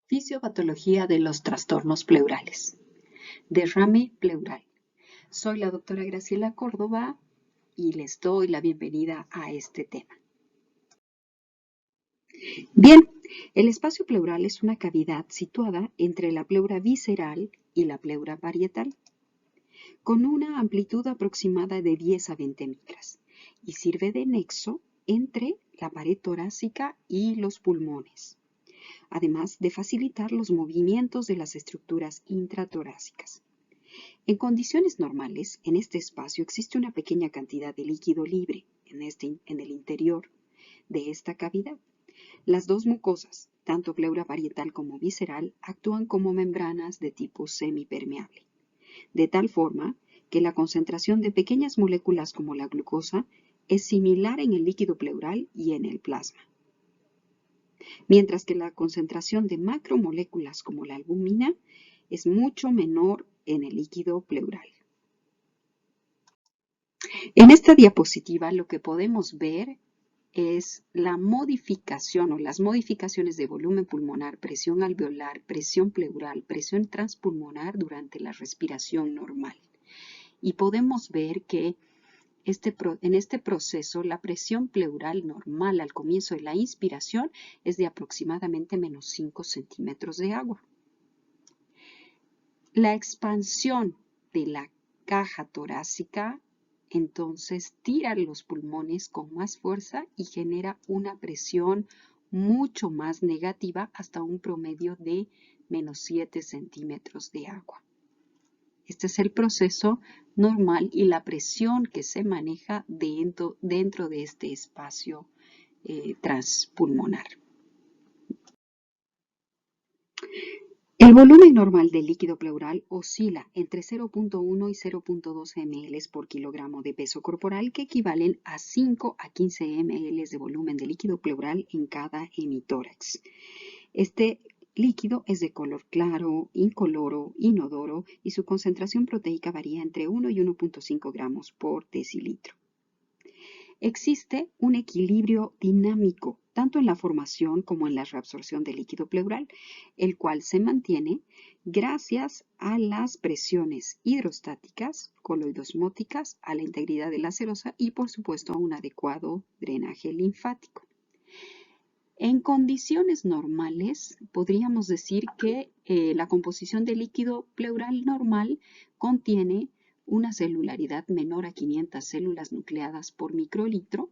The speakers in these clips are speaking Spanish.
Fisiopatología de los trastornos pleurales. Derrame pleural. Soy la doctora Graciela Córdoba y les doy la bienvenida a este tema. Bien, el espacio pleural es una cavidad situada entre la pleura visceral y la pleura parietal, con una amplitud aproximada de 10 a 20 micras y sirve de nexo entre la pared torácica y los pulmones, además de facilitar los movimientos de las estructuras intratorácicas. En condiciones normales, en este espacio existe una pequeña cantidad de líquido libre en el interior de esta cavidad. Las dos mucosas, tanto pleura parietal como visceral, actúan como membranas de tipo semipermeable, de tal forma que la concentración de pequeñas moléculas como la glucosa es similar en el líquido pleural y en el plasma, mientras que la concentración de macromoléculas como la albúmina es mucho menor en el líquido pleural. En esta diapositiva lo que podemos ver es la modificación o las modificaciones de volumen pulmonar, presión alveolar, presión pleural, presión transpulmonar durante la respiración normal. Y podemos ver que en este proceso la presión pleural normal al comienzo de la inspiración es de aproximadamente menos 5 centímetros de agua. La expansión de la caja torácica entonces tira los pulmones con más fuerza y genera una presión mucho más negativa hasta un promedio de menos 7 centímetros de agua. Este es el proceso normal y la presión que se maneja dentro de este espacio transpulmonar. El volumen normal del líquido pleural oscila entre 0.1 y 0.2 ml por kilogramo de peso corporal, que equivalen a 5 a 15 ml de volumen de líquido pleural en cada hemitórax. Este líquido es de color claro, incoloro, inodoro y su concentración proteica varía entre 1 y 1.5 gramos por decilitro. Existe un equilibrio dinámico tanto en la formación como en la reabsorción del líquido pleural, el cual se mantiene gracias a las presiones hidrostáticas, coloidosmóticas, a la integridad de la serosa y, por supuesto, a un adecuado drenaje linfático. En condiciones normales, podríamos decir que la composición del líquido pleural normal contiene una celularidad menor a 500 células nucleadas por microlitro,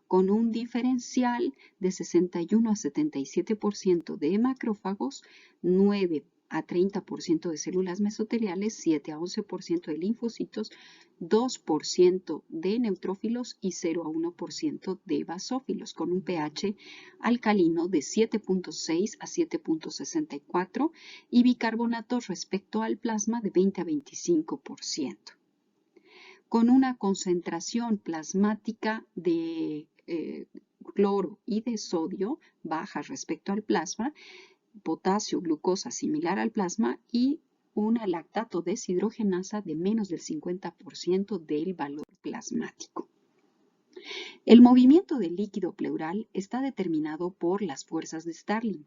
con un diferencial de 61 a 77% de macrófagos, 9 a 30% de células mesoteliales, 7 a 11% de linfocitos, 2% de neutrófilos y 0 a 1% de basófilos, con un pH alcalino de 7.6 a 7.64 y bicarbonatos respecto al plasma de 20 a 25%. Con una concentración plasmática de cloro y de sodio baja respecto al plasma, potasio, glucosa similar al plasma y una lactato deshidrogenasa de menos del 50% del valor plasmático. El movimiento del líquido pleural está determinado por las fuerzas de Starling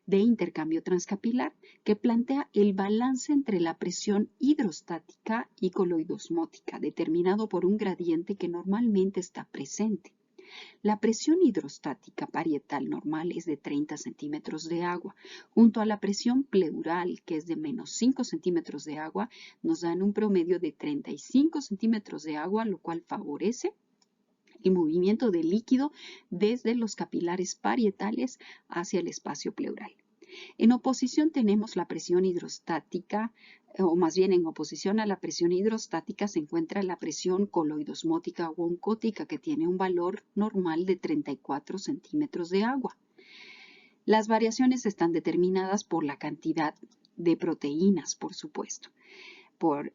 de intercambio transcapilar, que plantea el balance entre la presión hidrostática y coloidosmótica, determinado por un gradiente que normalmente está presente. La presión hidrostática parietal normal es de 30 centímetros de agua, junto a la presión pleural, que es de menos 5 centímetros de agua, nos dan un promedio de 35 centímetros de agua, lo cual favorece el movimiento del líquido desde los capilares parietales hacia el espacio pleural. En oposición tenemos la presión hidrostática, o más bien en oposición a la presión hidrostática se encuentra la presión coloidosmótica o oncótica, que tiene un valor normal de 34 centímetros de agua. Las variaciones están determinadas por la cantidad de proteínas, por supuesto,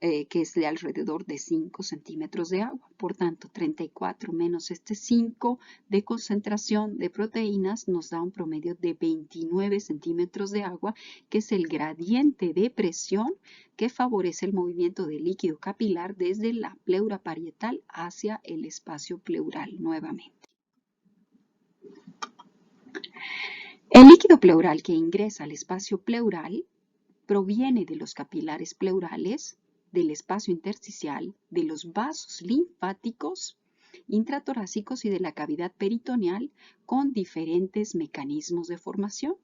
que es de alrededor de 5 centímetros de agua. Por tanto, 34 menos este 5 de concentración de proteínas nos da un promedio de 29 centímetros de agua, que es el gradiente de presión que favorece el movimiento del líquido capilar desde la pleura parietal hacia el espacio pleural nuevamente. El líquido pleural que ingresa al espacio pleural proviene de los capilares pleurales, del espacio intersticial, de los vasos linfáticos intratorácicos y de la cavidad peritoneal con diferentes mecanismos de formación.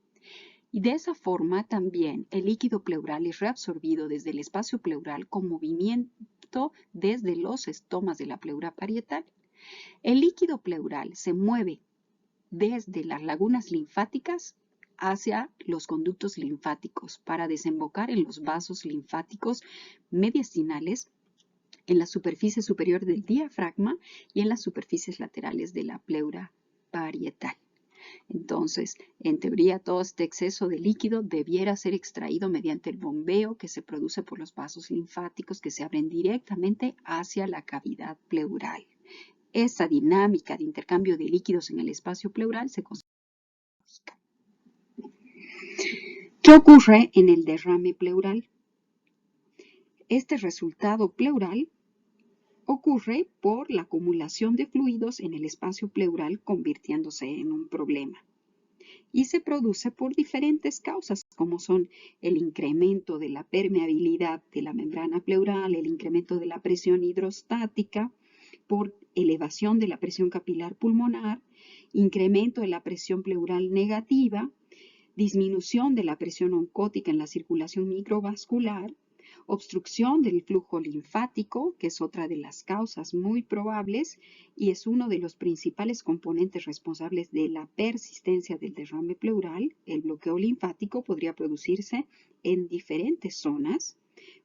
Y de esa forma también el líquido pleural es reabsorbido desde el espacio pleural con movimiento desde los estomas de la pleura parietal. El líquido pleural se mueve desde las lagunas linfáticas hacia los conductos linfáticos para desembocar en los vasos linfáticos mediastinales, en la superficie superior del diafragma y en las superficies laterales de la pleura parietal. Entonces, en teoría, todo este exceso de líquido debiera ser extraído mediante el bombeo que se produce por los vasos linfáticos que se abren directamente hacia la cavidad pleural. Esa dinámica de intercambio de líquidos en el espacio pleural se considera. ¿Qué ocurre en el derrame pleural? Este resultado pleural ocurre por la acumulación de fluidos en el espacio pleural convirtiéndose en un problema. Y se produce por diferentes causas, como son el incremento de la permeabilidad de la membrana pleural, el incremento de la presión hidrostática, por elevación de la presión capilar pulmonar, incremento de la presión pleural negativa, disminución de la presión oncótica en la circulación microvascular, obstrucción del flujo linfático, que es otra de las causas muy probables y es uno de los principales componentes responsables de la persistencia del derrame pleural. El bloqueo linfático podría producirse en diferentes zonas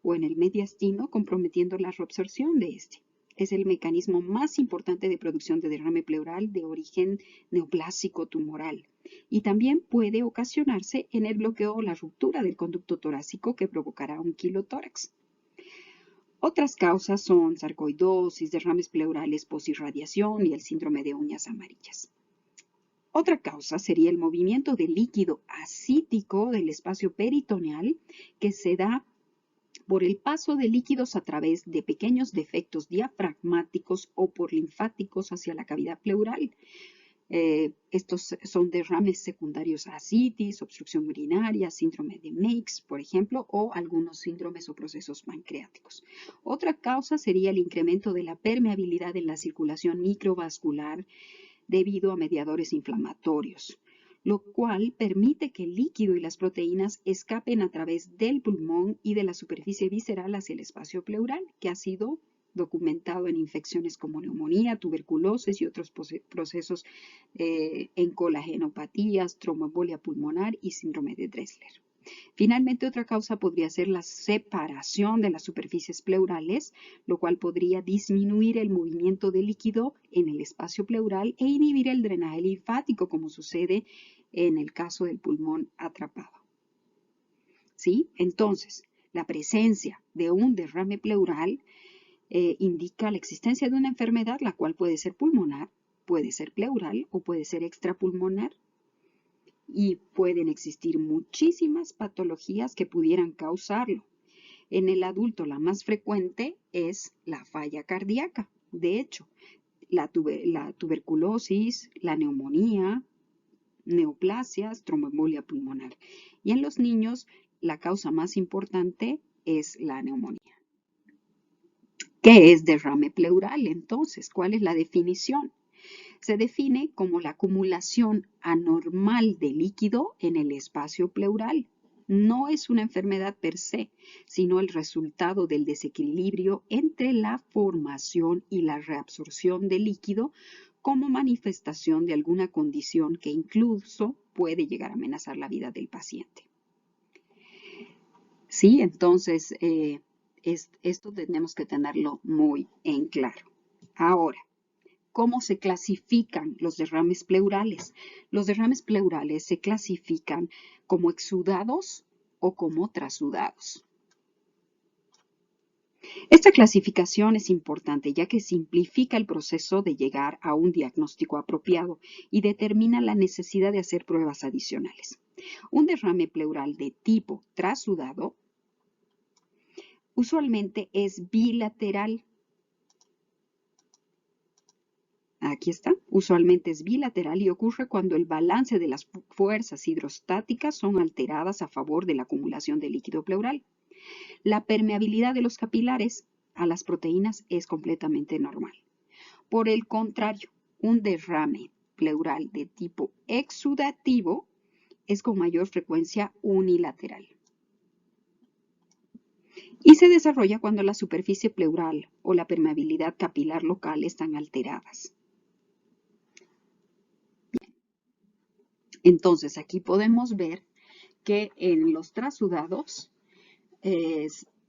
o en el mediastino, comprometiendo la reabsorción de este. Es el mecanismo más importante de producción de derrame pleural de origen neoplásico tumoral y también puede ocasionarse en el bloqueo o la ruptura del conducto torácico que provocará un quilotórax. Otras causas son sarcoidosis, derrames pleurales posirradiación y el síndrome de uñas amarillas. Otra causa sería el movimiento de líquido ascítico del espacio peritoneal que se da por el paso de líquidos a través de pequeños defectos diafragmáticos o por linfáticos hacia la cavidad pleural. Estos son derrames secundarios a ascitis, obstrucción urinaria, síndrome de Meigs, por ejemplo, o algunos síndromes o procesos pancreáticos. Otra causa sería el incremento de la permeabilidad en la circulación microvascular debido a mediadores inflamatorios, lo cual permite que el líquido y las proteínas escapen a través del pulmón y de la superficie visceral hacia el espacio pleural, que ha sido documentado en infecciones como neumonía, tuberculosis y otros procesos en colagenopatías, tromboembolia pulmonar y síndrome de Dressler. Finalmente, otra causa podría ser la separación de las superficies pleurales, lo cual podría disminuir el movimiento de líquido en el espacio pleural e inhibir el drenaje linfático, como sucede en el caso del pulmón atrapado. ¿Sí? Entonces, la presencia de un derrame pleural indica la existencia de una enfermedad, la cual puede ser pulmonar, puede ser pleural o puede ser extrapulmonar. Y pueden existir muchísimas patologías que pudieran causarlo. En el adulto la más frecuente es la falla cardíaca. De hecho, la tuberculosis, la neumonía, neoplasias, tromboembolia pulmonar. Y en los niños la causa más importante es la neumonía. ¿Qué es derrame pleural entonces? ¿Cuál es la definición? Se define como la acumulación anormal de líquido en el espacio pleural. No es una enfermedad per se, sino el resultado del desequilibrio entre la formación y la reabsorción de líquido como manifestación de alguna condición que incluso puede llegar a amenazar la vida del paciente. Sí, entonces esto tenemos que tenerlo muy en claro. Ahora, ¿cómo se clasifican los derrames pleurales? Los derrames pleurales se clasifican como exudados o como trasudados. Esta clasificación es importante ya que simplifica el proceso de llegar a un diagnóstico apropiado y determina la necesidad de hacer pruebas adicionales. Un derrame pleural de tipo trasudado usualmente es bilateral. Aquí está. Usualmente es bilateral y ocurre cuando el balance de las fuerzas hidrostáticas son alteradas a favor de la acumulación de líquido pleural. La permeabilidad de los capilares a las proteínas es completamente normal. Por el contrario, un derrame pleural de tipo exudativo es con mayor frecuencia unilateral y se desarrolla cuando la superficie pleural o la permeabilidad capilar local están alteradas. Entonces, aquí podemos ver que en los trasudados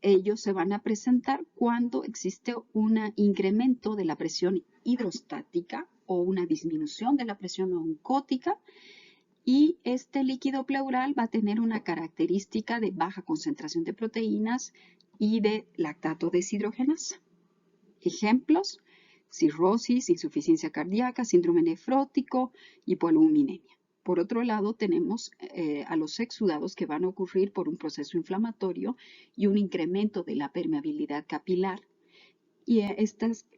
ellos se van a presentar cuando existe un incremento de la presión hidrostática o una disminución de la presión oncótica, y este líquido pleural va a tener una característica de baja concentración de proteínas y de lactato deshidrogenasa. Ejemplos: cirrosis, insuficiencia cardíaca, síndrome nefrótico, hipoaluminemia. Por otro lado, tenemos a los exudados que van a ocurrir por un proceso inflamatorio y un incremento de la permeabilidad capilar. Y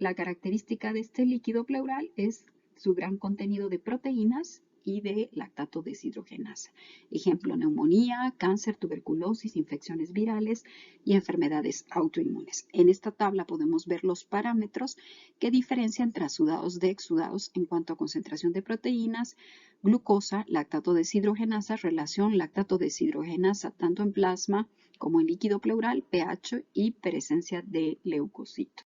la característica de este líquido pleural es su gran contenido de proteínas y de lactato deshidrogenasa. Ejemplo: neumonía, cáncer, tuberculosis, infecciones virales y enfermedades autoinmunes. En esta tabla podemos ver los parámetros que diferencian trasudados de exudados en cuanto a concentración de proteínas, glucosa, lactato deshidrogenasa, relación lactato deshidrogenasa tanto en plasma como en líquido pleural, pH y presencia de leucocitos.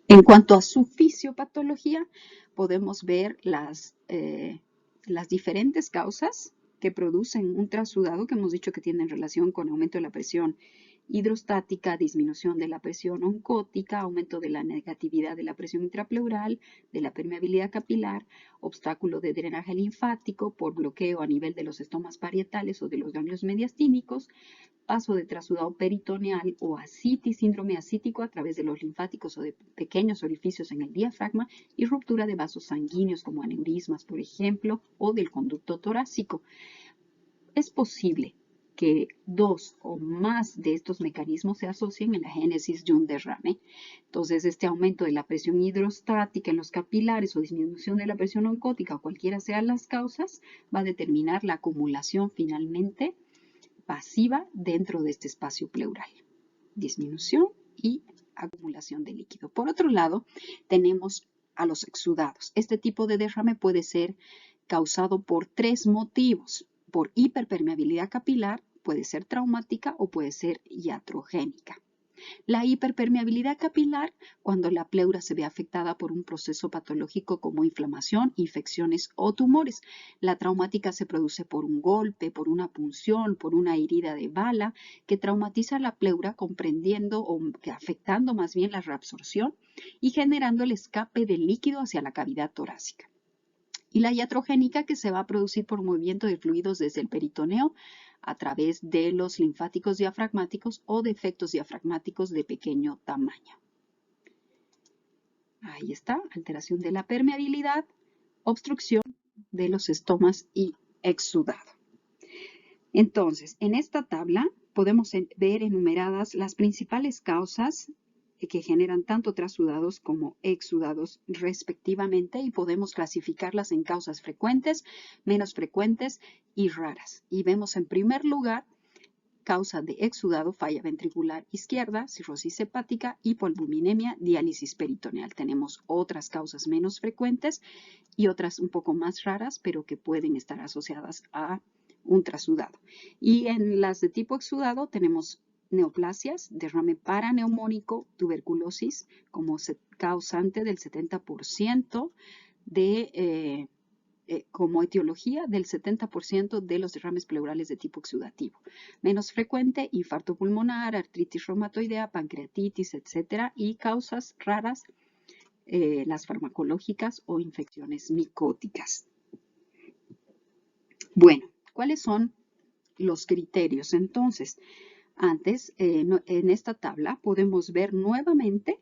En cuanto a su fisiopatología, podemos ver las diferentes causas que producen un trasudado, que hemos dicho que tienen relación con aumento de la presión hidrostática, disminución de la presión oncótica, aumento de la negatividad de la presión intrapleural, de la permeabilidad capilar, obstáculo de drenaje linfático por bloqueo a nivel de los estomas parietales o de los ganglios mediastínicos, paso de trasudado peritoneal o ascitis, síndrome ascítico a través de los linfáticos o de pequeños orificios en el diafragma, y ruptura de vasos sanguíneos como aneurismas, por ejemplo, o del conducto torácico. Es posible que dos o más de estos mecanismos se asocien en la génesis de un derrame. Entonces, este aumento de la presión hidrostática en los capilares o disminución de la presión oncótica, o cualquiera sean las causas, va a determinar la acumulación finalmente pasiva dentro de este espacio pleural. Disminución y acumulación de líquido. Por otro lado, tenemos a los exudados. Este tipo de derrame puede ser causado por tres motivos: por hiperpermeabilidad capilar, puede ser traumática o puede ser iatrogénica. La hiperpermeabilidad capilar, cuando la pleura se ve afectada por un proceso patológico como inflamación, infecciones o tumores. La traumática se produce por un golpe, por una punción, por una herida de bala que traumatiza la pleura, comprendiendo o afectando más bien la reabsorción y generando el escape del líquido hacia la cavidad torácica. Y la iatrogénica, que se va a producir por movimiento de fluidos desde el peritoneo a través de los linfáticos diafragmáticos o defectos diafragmáticos de pequeño tamaño. Ahí está: alteración de la permeabilidad, obstrucción de los estomas y exudado. Entonces, en esta tabla podemos ver enumeradas las principales causas que generan tanto trasudados como exudados respectivamente, y podemos clasificarlas en causas frecuentes, menos frecuentes y raras. Y vemos en primer lugar causa de exudado: falla ventricular izquierda, cirrosis hepática, hipoalbuminemia, diálisis peritoneal. Tenemos otras causas menos frecuentes y otras un poco más raras, pero que pueden estar asociadas a un trasudado. Y en las de tipo exudado tenemos neoplasias, derrame paraneumónico, tuberculosis como causante del 70% como etiología del 70% de los derrames pleurales de tipo exudativo. Menos frecuente: infarto pulmonar, artritis reumatoidea, pancreatitis, etc. Y causas raras: las farmacológicas o infecciones micóticas. Bueno, ¿cuáles son los criterios? Entonces, en esta tabla podemos ver nuevamente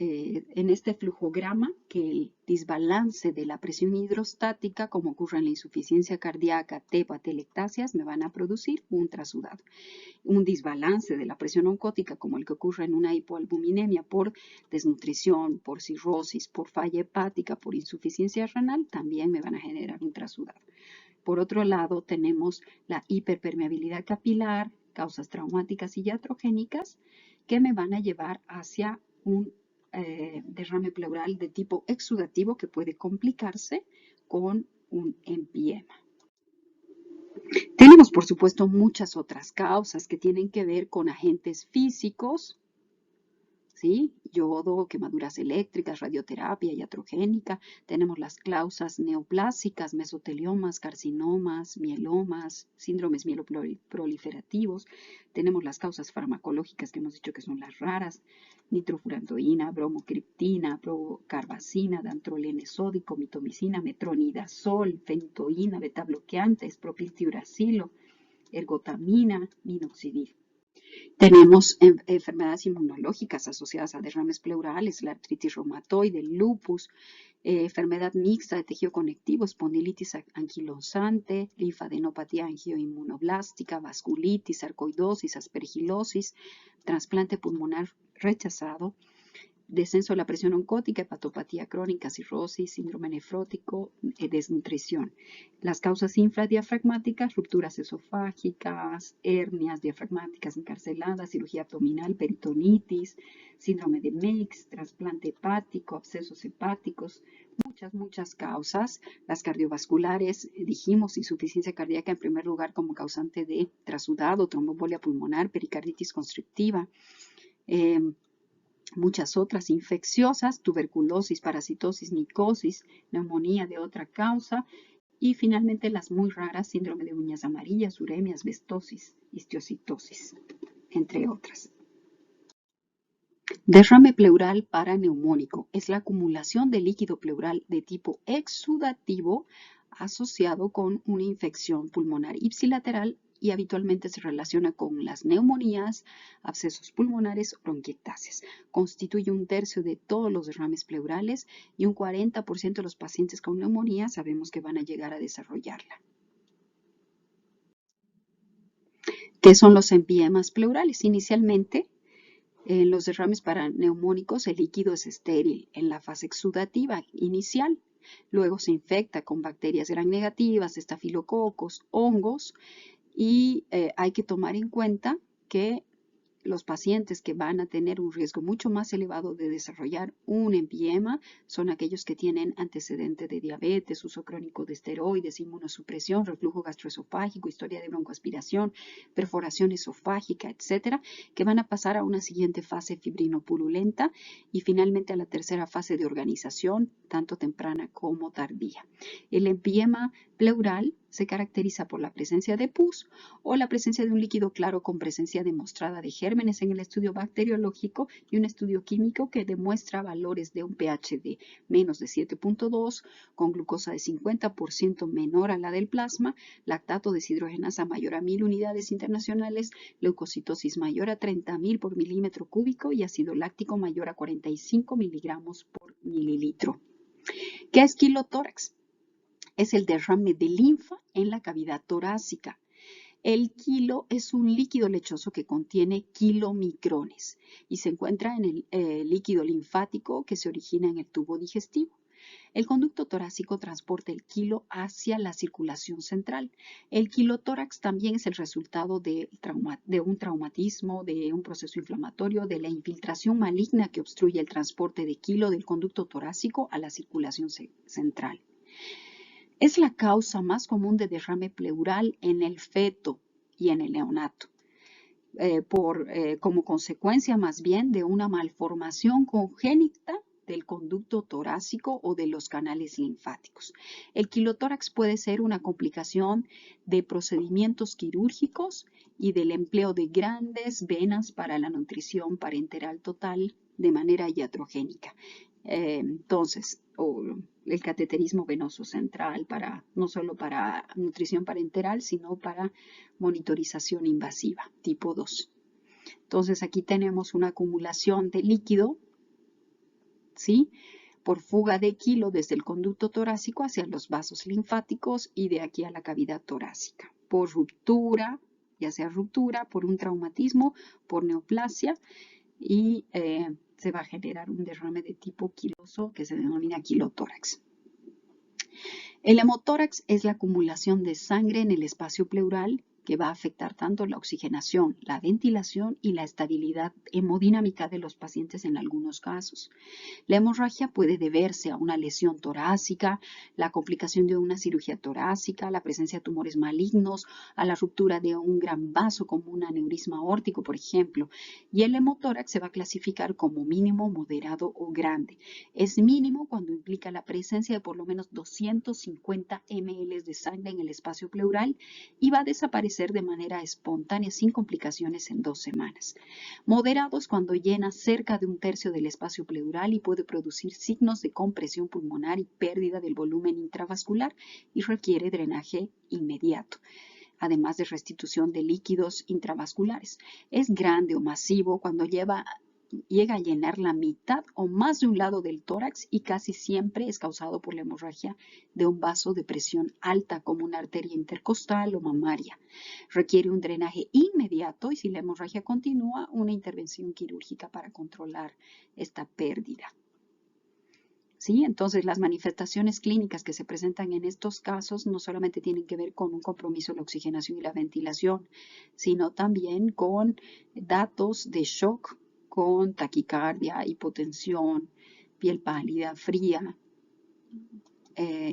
en este flujograma que el desbalance de la presión hidrostática, como ocurre en la insuficiencia cardíaca, TEPA, telectasias, me van a producir un trasudado. Un desbalance de la presión oncótica, como el que ocurre en una hipoalbuminemia por desnutrición, por cirrosis, por falla hepática, por insuficiencia renal, también me van a generar un trasudado. Por otro lado, tenemos la hiperpermeabilidad capilar, causas traumáticas y iatrogénicas, que me van a llevar hacia un derrame pleural de tipo exudativo que puede complicarse con un empiema. Tenemos, por supuesto, muchas otras causas que tienen que ver con agentes físicos, ¿sí? Yodo, quemaduras eléctricas, radioterapia iatrogénica. Tenemos las causas neoplásicas, mesoteliomas, carcinomas, mielomas, síndromes mieloproliferativos. Tenemos las causas farmacológicas que hemos dicho que son las raras: nitrofurantoína, bromocriptina, procarbazina, dantrolene sódico, mitomicina, metronidazol, fentoína, betabloqueantes, propiltiuracilo, ergotamina, minoxidil. Tenemos enfermedades inmunológicas asociadas a derrames pleurales, la artritis reumatoide, el lupus, enfermedad mixta de tejido conectivo, espondilitis anquilosante, linfadenopatía angioinmunoblástica, vasculitis, sarcoidosis, aspergilosis, trasplante pulmonar rechazado, descenso de la presión oncótica, hepatopatía crónica, cirrosis, síndrome nefrótico, desnutrición. Las causas infradiafragmáticas, rupturas esofágicas, hernias diafragmáticas encarceladas, cirugía abdominal, peritonitis, síndrome de Meigs, trasplante hepático, abscesos hepáticos, muchas causas. Las cardiovasculares, dijimos, insuficiencia cardíaca en primer lugar como causante de trasudado, tromboembolia pulmonar, pericarditis constrictiva. Muchas otras infecciosas, tuberculosis, parasitosis, micosis, neumonía de otra causa, y finalmente las muy raras, síndrome de uñas amarillas, uremia, asbestosis, histiocitosis, entre otras. Derrame pleural paraneumónico es la acumulación de líquido pleural de tipo exudativo asociado con una infección pulmonar ipsilateral y habitualmente se relaciona con las neumonías, abscesos pulmonares o bronquiectasias. Constituye un tercio de todos los derrames pleurales y un 40% de los pacientes con neumonía sabemos que van a llegar a desarrollarla. ¿Qué son los empiemas pleurales? Inicialmente, en los derrames paraneumónicos el líquido es estéril en la fase exudativa inicial. Luego se infecta con bacterias gram negativas, estafilococos, hongos, y hay que tomar en cuenta que los pacientes que van a tener un riesgo mucho más elevado de desarrollar un empiema son aquellos que tienen antecedente de diabetes, uso crónico de esteroides, inmunosupresión, reflujo gastroesofágico, historia de broncoaspiración, perforación esofágica, etcétera, que van a pasar a una siguiente fase fibrinopurulenta y finalmente a la tercera fase de organización, tanto temprana como tardía. El empiema pleural se caracteriza por la presencia de pus o la presencia de un líquido claro con presencia demostrada de gérmenes en el estudio bacteriológico y un estudio químico que demuestra valores de un pH de menos de 7.2, con glucosa de 50% menor a la del plasma, lactato deshidrogenasa mayor a 1000 unidades internacionales, leucocitosis mayor a 30.000 por milímetro cúbico y ácido láctico mayor a 45 miligramos por mililitro. ¿Qué es quilotórax? Es el derrame de linfa en la cavidad torácica. El quilo es un líquido lechoso que contiene kilomicrones y se encuentra en el líquido linfático que se origina en el tubo digestivo. El conducto torácico transporta el quilo hacia la circulación central. El quilotórax también es el resultado de un traumatismo, de un proceso inflamatorio, de la infiltración maligna que obstruye el transporte de quilo del conducto torácico a la circulación central. Es la causa más común de derrame pleural en el feto y en el neonato, como consecuencia más bien de una malformación congénita del conducto torácico o de los canales linfáticos. El quilotórax puede ser una complicación de procedimientos quirúrgicos y del empleo de grandes venas para la nutrición parenteral total de manera iatrogénica. Entonces, el cateterismo venoso central no solo para nutrición parenteral, sino para monitorización invasiva, tipo 2. Entonces, aquí tenemos una acumulación de líquido ¿sí? Por fuga de quilo desde el conducto torácico hacia los vasos linfáticos y de aquí a la cavidad torácica. Por ruptura, ya sea ruptura, por un traumatismo, por neoplasia y se va a generar un derrame de tipo quiloso que se denomina quilotórax. El hemotórax es la acumulación de sangre en el espacio pleural que va a afectar tanto la oxigenación, la ventilación y la estabilidad hemodinámica de los pacientes en algunos casos. La hemorragia puede deberse a una lesión torácica, la complicación de una cirugía torácica, la presencia de tumores malignos, a la ruptura de un gran vaso como un aneurisma aórtico, por ejemplo. Y el hemotórax se va a clasificar como mínimo, moderado o grande. Es mínimo cuando implica la presencia de por lo menos 250 ml de sangre en el espacio pleural y va a desaparecer de manera espontánea sin complicaciones en 2 semanas. Moderado es cuando llena cerca de un tercio del espacio pleural y puede producir signos de compresión pulmonar y pérdida del volumen intravascular y requiere drenaje inmediato, además de restitución de líquidos intravasculares. Es grande o masivo cuando llega a llenar la mitad o más de un lado del tórax y casi siempre es causado por la hemorragia de un vaso de presión alta como una arteria intercostal o mamaria. Requiere un drenaje inmediato y si la hemorragia continúa, una intervención quirúrgica para controlar esta pérdida. ¿Sí? Entonces, las manifestaciones clínicas que se presentan en estos casos no solamente tienen que ver con un compromiso de la oxigenación y la ventilación, sino también con datos de shock, con taquicardia, hipotensión, piel pálida, fría,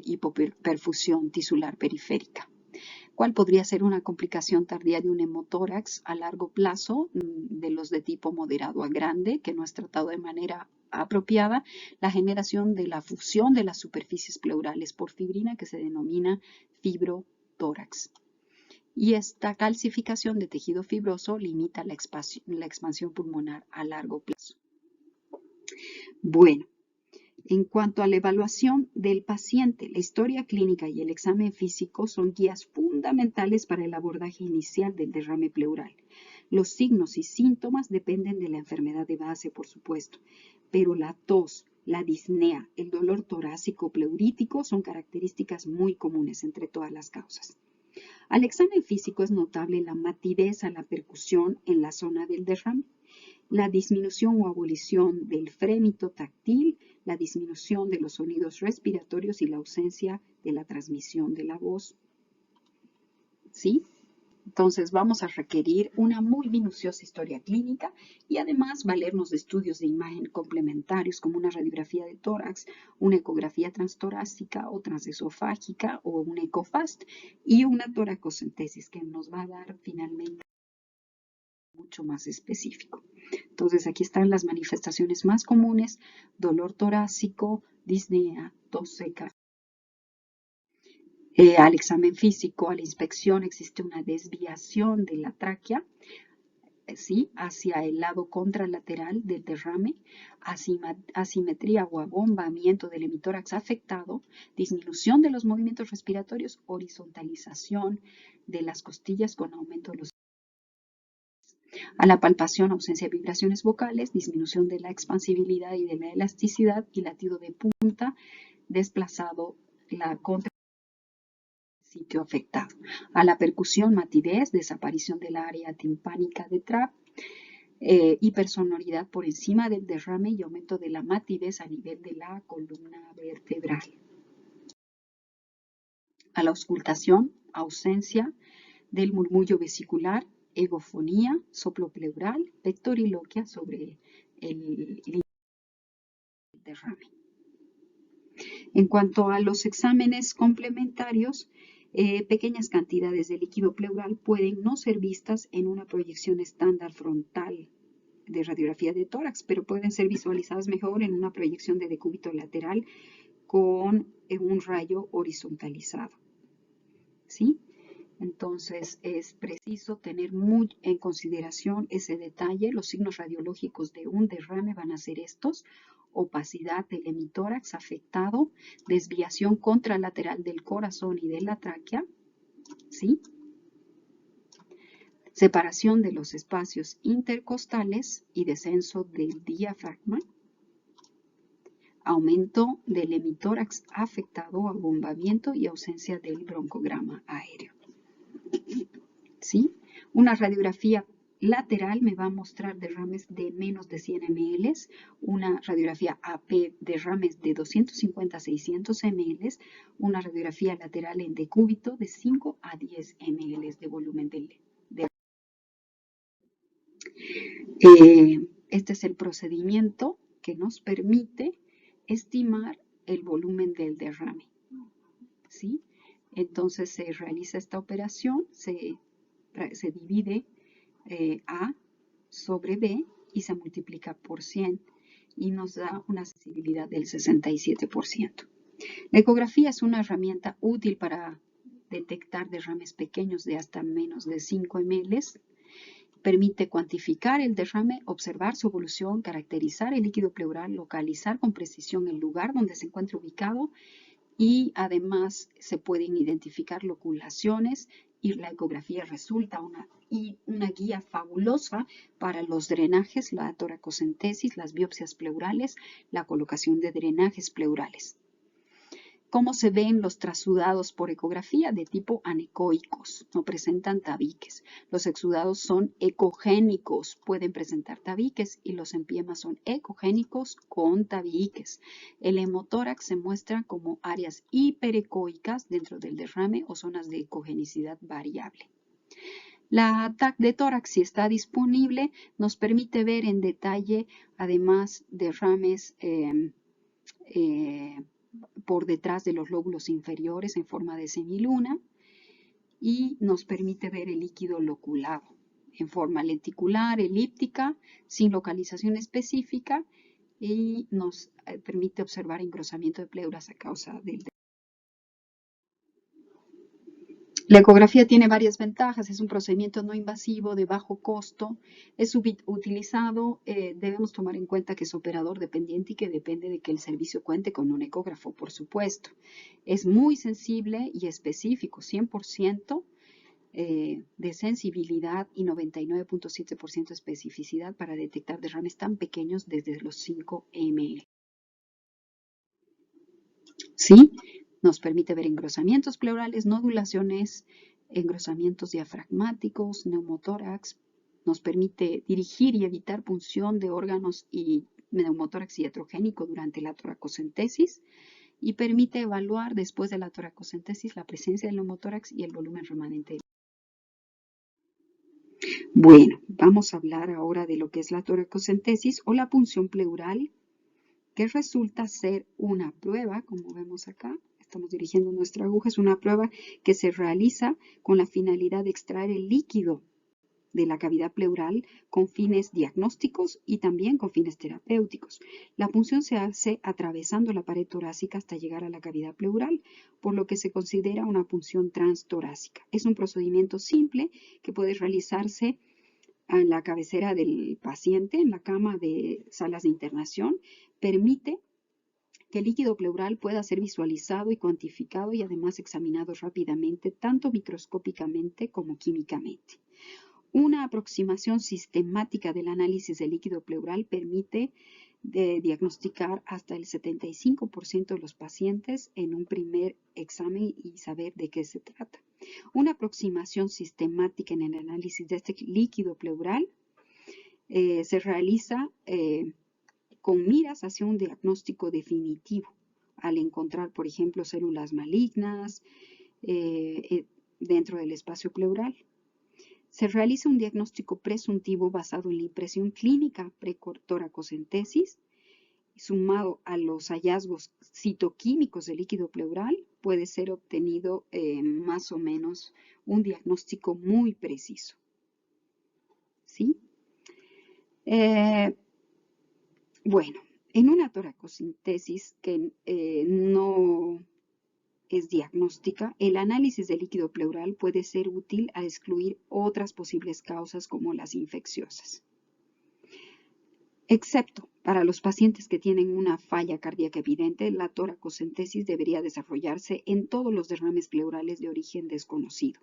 hipoperfusión tisular periférica. ¿Cuál podría ser una complicación tardía de un hemotórax a largo plazo de los de tipo moderado a grande que no es tratado de manera apropiada? La generación de la fusión de las superficies pleurales por fibrina que se denomina fibrotórax. Y esta calcificación de tejido fibroso limita la expansión pulmonar a largo plazo. Bueno. En cuanto a la evaluación del paciente, la historia clínica y el examen físico son guías fundamentales para el abordaje inicial del derrame pleural. Los signos y síntomas dependen de la enfermedad de base, por supuesto, pero la tos, la disnea, el dolor torácico pleurítico son características muy comunes entre todas las causas. Al examen físico es notable la matidez a la percusión en la zona del derrame, la disminución o abolición del frémito táctil, la disminución de los sonidos respiratorios y la ausencia de la transmisión de la voz. ¿Sí? Entonces vamos a requerir una muy minuciosa historia clínica y además valernos de estudios de imagen complementarios como una radiografía de tórax, una ecografía transtorácica o transesofágica o un ECOFAST y una toracocentesis que nos va a dar finalmente mucho más específico. Entonces aquí están las manifestaciones más comunes: dolor torácico, disnea, tos seca. Al examen físico, a la inspección, existe una desviación de la tráquea, ¿sí?, hacia el lado contralateral del derrame, asimetría o abombamiento del hemitórax afectado, disminución de los movimientos respiratorios, horizontalización de las costillas con aumento de los. A la palpación, ausencia de vibraciones vocales, disminución de la expansibilidad y de la elasticidad y latido de punta desplazado la contra sitio afectado. A la percusión, matidez, desaparición de la área timpánica de trap, hipersonoridad por encima del derrame y aumento de la matidez a nivel de la columna vertebral. A la auscultación, ausencia del murmullo vesicular, egofonía, soplo pleural, vectoriloquia sobre el derrame. En cuanto a los exámenes complementarios, pequeñas cantidades de líquido pleural pueden no ser vistas en una proyección estándar frontal de radiografía de tórax, pero pueden ser visualizadas mejor en una proyección de decúbito lateral con un rayo horizontalizado. ¿Sí? Entonces es preciso tener muy en consideración ese detalle. Los signos radiológicos de un derrame van a ser estos: opacidad del hemitórax afectado, desviación contralateral del corazón y de la tráquea, ¿sí?, separación de los espacios intercostales y descenso del diafragma, aumento del hemitórax afectado, abombamiento y ausencia del broncograma aéreo. ¿Sí? Una radiografía lateral me va a mostrar derrames de menos de 100 ml, una radiografía AP derrames de 250 a 600 ml, una radiografía lateral en decúbito de 5 a 10 ml de volumen del. Este es el procedimiento que nos permite estimar el volumen del derrame. ¿Sí? Entonces se realiza esta operación, se divide A sobre B y se multiplica por 100 y nos da una sensibilidad del 67%. La ecografía es una herramienta útil para detectar derrames pequeños de hasta menos de 5 ml. Permite cuantificar el derrame, observar su evolución, caracterizar el líquido pleural, localizar con precisión el lugar donde se encuentra ubicado y además se pueden identificar loculaciones y la ecografía resulta una guía fabulosa para los drenajes, la toracocentesis, las biopsias pleurales, la colocación de drenajes pleurales. ¿Cómo se ven los trasudados por ecografía? De tipo anecoicos, no presentan tabiques. Los exudados son ecogénicos, pueden presentar tabiques, y los empiemas son ecogénicos con tabiques. El hemotórax se muestra como áreas hiperecoicas dentro del derrame o zonas de ecogenicidad variable. La TAC de tórax, si está disponible, nos permite ver en detalle, además, derrames por detrás de los lóbulos inferiores en forma de semiluna y nos permite ver el líquido loculado en forma lenticular, elíptica, sin localización específica y nos permite observar engrosamiento de pleuras a causa del. La ecografía tiene varias ventajas, es un procedimiento no invasivo de bajo costo, es utilizado, debemos tomar en cuenta que es operador dependiente y que depende de que el servicio cuente con un ecógrafo, por supuesto. Es muy sensible y específico, 100% de sensibilidad y 99.7% de especificidad para detectar derrames tan pequeños desde los 5 ml. ¿Sí? Nos permite ver engrosamientos pleurales, nodulaciones, engrosamientos diafragmáticos, neumotórax. Nos permite dirigir y evitar punción de órganos y neumotórax iatrogénico durante la toracocentesis y permite evaluar después de la toracocentesis la presencia del neumotórax y el volumen remanente. Bueno, vamos a hablar ahora de lo que es la toracocentesis o la punción pleural, que resulta ser una prueba, como vemos acá. Estamos dirigiendo nuestra aguja, es una prueba que se realiza con la finalidad de extraer el líquido de la cavidad pleural con fines diagnósticos y también con fines terapéuticos. La punción se hace atravesando la pared torácica hasta llegar a la cavidad pleural, por lo que se considera una punción transtorácica. Es un procedimiento simple que puede realizarse en la cabecera del paciente, en la cama de salas de internación. Permite que el líquido pleural pueda ser visualizado y cuantificado y además examinado rápidamente, tanto microscópicamente como químicamente. Una aproximación sistemática del análisis del líquido pleural permite diagnosticar hasta el 75% de los pacientes en un primer examen y saber de qué se trata. Una aproximación sistemática en el análisis de este líquido pleural se realiza con miras hacia un diagnóstico definitivo, al encontrar, por ejemplo, células malignas dentro del espacio pleural. Se realiza un diagnóstico presuntivo basado en la impresión clínica pre-toracocentesis, sumado a los hallazgos citoquímicos del líquido pleural, puede ser obtenido más o menos un diagnóstico muy preciso. ¿Sí? Bueno, en una toracocentesis que no es diagnóstica, el análisis del líquido pleural puede ser útil a excluir otras posibles causas como las infecciosas. Excepto para los pacientes que tienen una falla cardíaca evidente, la toracocentesis debería desarrollarse en todos los derrames pleurales de origen desconocido.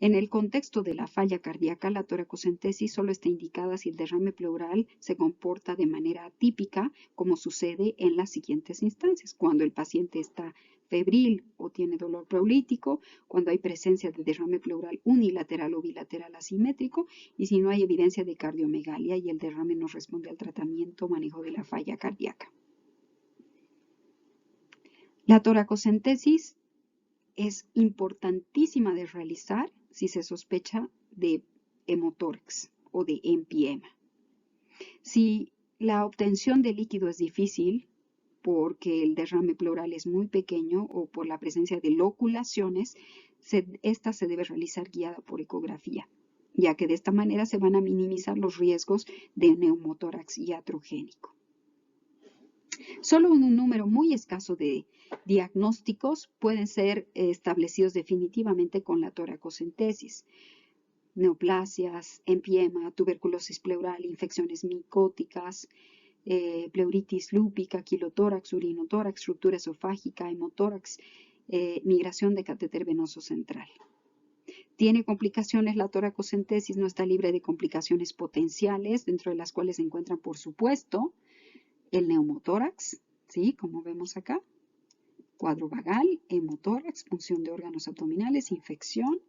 En el contexto de la falla cardíaca, la toracocentesis solo está indicada si el derrame pleural se comporta de manera atípica, como sucede en las siguientes instancias: cuando el paciente está febril o tiene dolor pleurolítico, cuando hay presencia de derrame pleural unilateral o bilateral asimétrico, y si no hay evidencia de cardiomegalia y el derrame no responde al tratamiento o manejo de la falla cardíaca. La toracocentesis es importantísima de realizar si se sospecha de hemotórax o de empiema. Si la obtención de líquido es difícil porque el derrame pleural es muy pequeño o por la presencia de loculaciones, esta se debe realizar guiada por ecografía, ya que de esta manera se van a minimizar los riesgos de neumotórax iatrogénico. Solo un número muy escaso de diagnósticos pueden ser establecidos definitivamente con la toracocentesis: neoplasias, empiema, tuberculosis pleural, infecciones micóticas, pleuritis lúpica, quilotórax, urinotórax, ruptura esofágica, hemotórax, migración de catéter venoso central. Tiene complicaciones la toracocentesis, no está libre de complicaciones potenciales, dentro de las cuales se encuentran, por supuesto, el neumotórax, ¿sí? Como vemos acá, cuadro vagal, hemotórax, punción de órganos abdominales, infección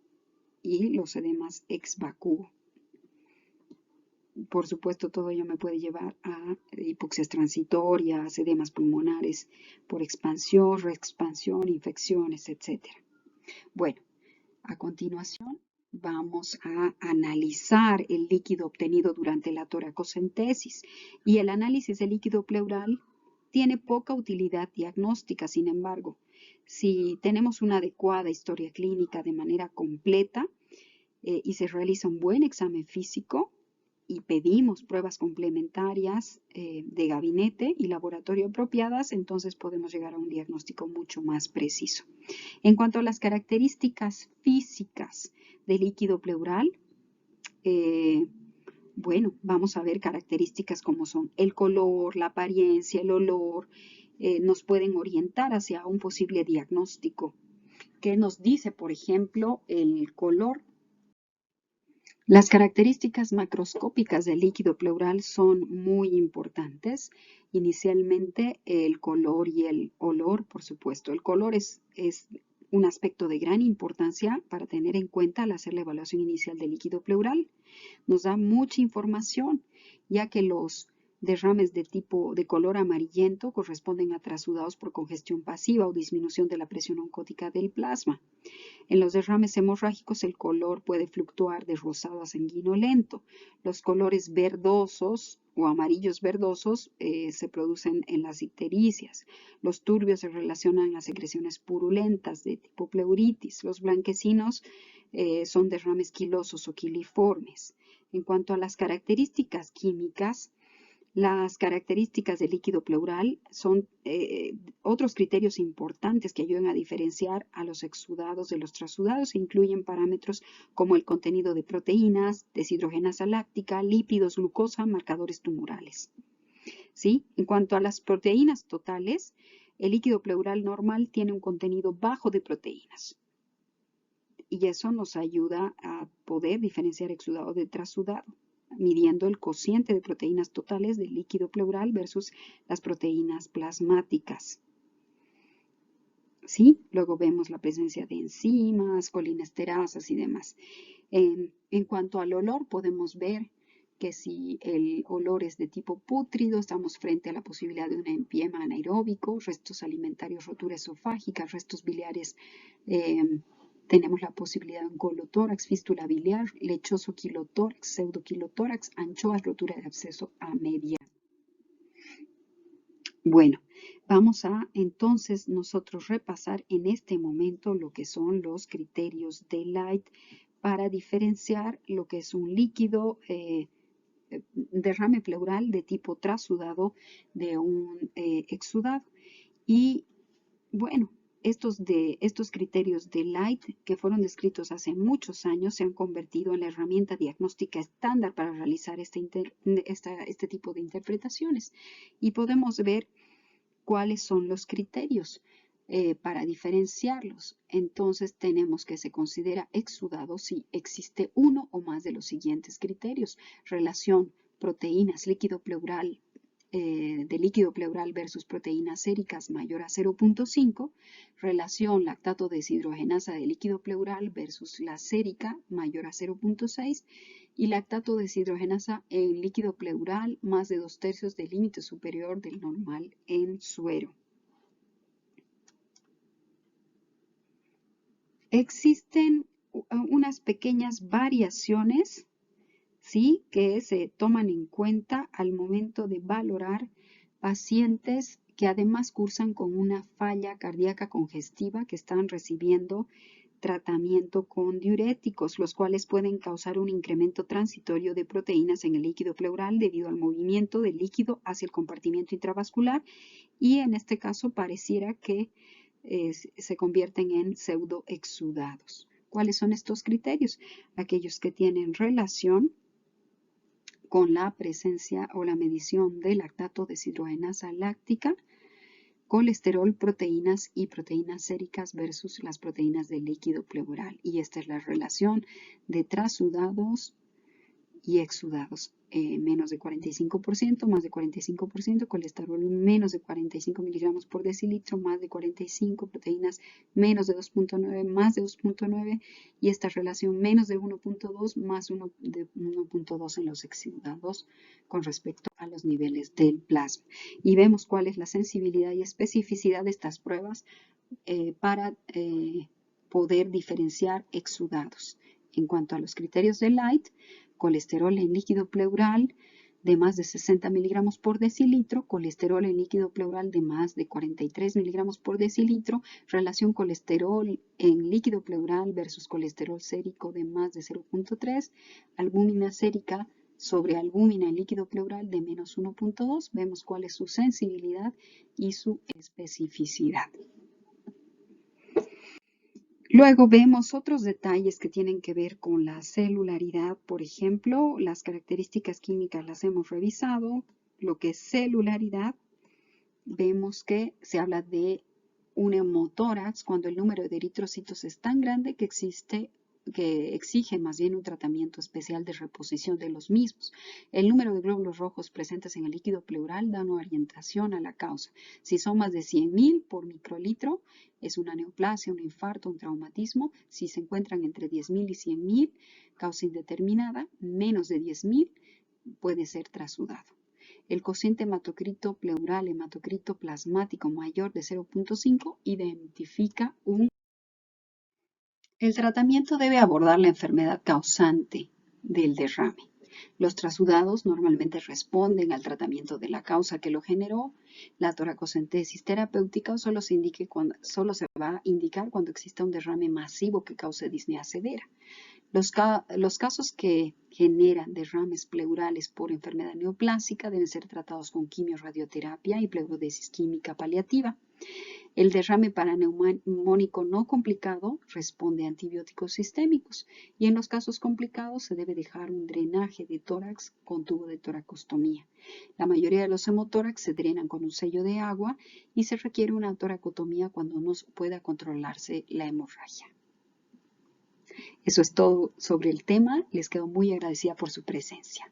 y los edemas ex vacuo. Por supuesto, todo ello me puede llevar a hipoxias transitorias, edemas pulmonares por expansión, reexpansión, infecciones, etc. Bueno, a continuación vamos a analizar el líquido obtenido durante la toracocentesis, y el análisis del líquido pleural tiene poca utilidad diagnóstica. Sin embargo, si tenemos una adecuada historia clínica de manera completa y se realiza un buen examen físico y pedimos pruebas complementarias de gabinete y laboratorio apropiadas, entonces podemos llegar a un diagnóstico mucho más preciso. En cuanto a las características físicas del líquido pleural, bueno, vamos a ver características como son el color, la apariencia, el olor, nos pueden orientar hacia un posible diagnóstico. ¿Qué nos dice, por ejemplo, el color? Las características macroscópicas del líquido pleural son muy importantes. Inicialmente, el color y el olor, por supuesto. El color es un aspecto de gran importancia para tener en cuenta al hacer la evaluación inicial del líquido pleural. Nos da mucha información, ya que los derrames de color amarillento corresponden a trasudados por congestión pasiva o disminución de la presión oncótica del plasma. En los derrames hemorrágicos el color puede fluctuar de rosado a sanguinolento. Los colores verdosos o amarillos verdosos se producen en las ictericias. Los turbios se relacionan a secreciones purulentas de tipo pleuritis. Los blanquecinos son derrames quilosos o quiliformes. En cuanto a las características químicas, las características del líquido pleural son otros criterios importantes que ayudan a diferenciar a los exudados de los trasudados e incluyen parámetros como el contenido de proteínas, deshidrogenasa láctica, lípidos, glucosa, marcadores tumorales. ¿Sí? En cuanto a las proteínas totales, el líquido pleural normal tiene un contenido bajo de proteínas, y eso nos ayuda a poder diferenciar exudado de trasudado, midiendo el cociente de proteínas totales del líquido pleural versus las proteínas plasmáticas. ¿Sí? Luego vemos la presencia de enzimas, colinesterasas y demás. En cuanto al olor, podemos ver que si el olor es de tipo pútrido, estamos frente a la posibilidad de un empiema anaeróbico, restos alimentarios, rotura esofágica, restos biliares. Tenemos la posibilidad de un colotórax, fístula biliar, lechoso quilotórax, pseudoquilotórax, anchoas, rotura de absceso a media. Bueno, vamos a entonces nosotros repasar en este momento lo que son los criterios de Light para diferenciar lo que es un líquido derrame pleural de tipo trasudado de un exudado. Y bueno, estos criterios de Light, que fueron descritos hace muchos años, se han convertido en la herramienta diagnóstica estándar para realizar este tipo de interpretaciones. Y podemos ver cuáles son los criterios. para diferenciarlos. Entonces tenemos que se considera exudado si existe uno o más de los siguientes criterios. Relación proteínas líquido pleural de líquido pleural versus proteínas séricas mayor a 0.5, relación lactato deshidrogenasa de líquido pleural versus la sérica mayor a 0.6 y lactato deshidrogenasa en líquido pleural más de 2/3 del límite superior del normal en suero. Existen unas pequeñas variaciones, ¿sí?, que se toman en cuenta al momento de valorar pacientes que además cursan con una falla cardíaca congestiva que están recibiendo tratamiento con diuréticos, los cuales pueden causar un incremento transitorio de proteínas en el líquido pleural debido al movimiento del líquido hacia el compartimiento intravascular y en este caso pareciera que se convierten en pseudoexudados. ¿Cuáles son estos criterios? Aquellos que tienen relación con la presencia o la medición de lactato deshidrogenasa láctica, colesterol, proteínas y proteínas séricas versus las proteínas del líquido pleural. Y esta es la relación de trasudados y exudados. Menos de 45%, más de 45%, colesterol menos de 45 miligramos por decilitro, más de 45, proteínas menos de 2.9, más de 2.9 y esta relación menos de 1.2 más de 1.2 en los exudados con respecto a los niveles del plasma. Y vemos cuál es la sensibilidad y especificidad de estas pruebas para poder diferenciar exudados. En cuanto a los criterios de Light, colesterol en líquido pleural de más de 60 miligramos por decilitro, colesterol en líquido pleural de más de 43 miligramos por decilitro, relación colesterol en líquido pleural versus colesterol sérico de más de 0.3, albúmina sérica sobre albúmina en líquido pleural de menos 1.2, vemos cuál es su sensibilidad y su especificidad. Luego vemos otros detalles que tienen que ver con la celularidad, por ejemplo, las características químicas las hemos revisado, lo que es celularidad, vemos que se habla de un hemotórax cuando el número de eritrocitos es tan grande que exige más bien un tratamiento especial de reposición de los mismos. El número de glóbulos rojos presentes en el líquido pleural da una orientación a la causa. Si son más de 100.000 por microlitro, es una neoplasia, un infarto, un traumatismo. Si se encuentran entre 10.000 y 100.000, causa indeterminada. Menos de 10.000 puede ser trasudado. El cociente hematocrito pleural, hematocrito plasmático mayor de 0.5 identifica un... El tratamiento debe abordar la enfermedad causante del derrame. Los trasudados normalmente responden al tratamiento de la causa que lo generó. La toracocentesis terapéutica solo se va a indicar cuando exista un derrame masivo que cause disnea severa. Los casos que generan derrames pleurales por enfermedad neoplásica deben ser tratados con quimio-radioterapia y pleurodesis química paliativa. El derrame paraneumónico no complicado responde a antibióticos sistémicos y en los casos complicados se debe dejar un drenaje de tórax con tubo de toracostomía. La mayoría de los hemotórax se drenan con un sello de agua y se requiere una toracotomía cuando no pueda controlarse la hemorragia. Eso es todo sobre el tema. Les quedo muy agradecida por su presencia.